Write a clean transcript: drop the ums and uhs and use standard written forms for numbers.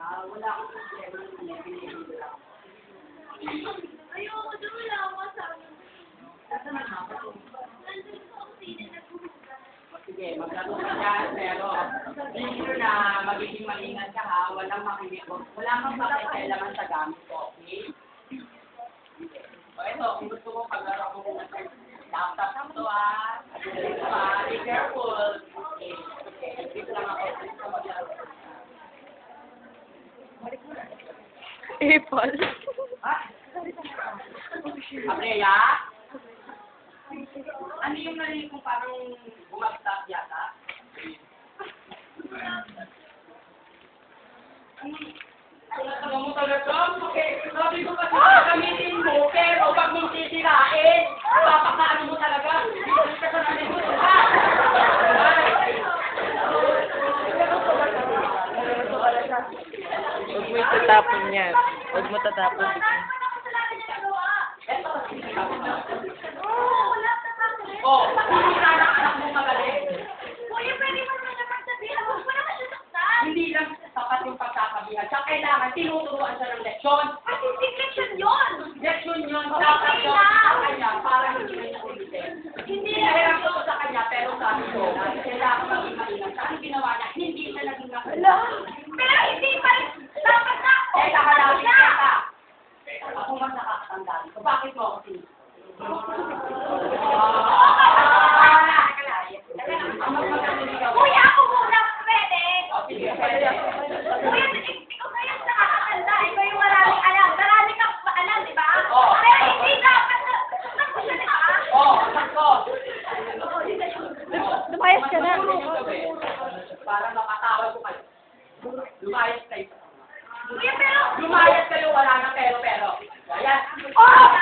Wala akong problema ng niya, pinili lang. Ayoko, doon wala ako kasama. Saan na nga? Nandun sa kusina naghuhugas. Sige, maglaro ka dyan, pero dito na magiging malingat ka ha, walang makinig ko. Wala kang pakikailaman sa gamit ko, okay? O ito, kung gusto mo paglaro ko muna sa laptop ito ha, be careful. Okay, dito lang ako, dito maglaro. Apple. Ha? Apreya? Ano yung narinig kong parang bumagsak yata? Ano mo talaga? Okay, sabi ko kasi gamitin mo, pero pag mong titirain, papakaano mo talaga. Hindi ka sa namin mo. Huwag mo itatapon yan. Huwag mo tatapon. Wala akong kasalanan niya nagawa. Oo, wala ka kasi. Oh, hindi ka anak mo magaling. Kuya, pwede mo naman naman sabihin. Huwag mo naman siya saktan. Hindi lang sapat yung pagkakabihan. Siya kailangan tinuturuan siya ng leksyon. Kasi hindi leksyon yun. Leksyon yun, dapat Okay yun lang. sa kanya para hindi na niya ulitin. Hindi Pinahiram ko leksyon. sa kanya, pero sabi ko, kailangan maging maingat. Sa anong ginawa niya? Hindi siya naging Wala. Pero hindi pa rin. Dapat na. Teka, malapit ka. Ako mas nakakatandaan ko. Bakit mo ako sinusunod? Kuya, ako muna. Pwede. Sige, pwede. Kuya, ikaw kayo nakakatanda. Ikaw yung maraming alam. Marami kang alam, di ba? Oo. Pero hindi dapat na. Saktan ko siya, di ba? Oh, sakto. Lumayas ka na. Para makatawag ko kayo. Lumayas kayo. Kuya, pero. Lumayas kayo, wala na pero. Ayan. Oh!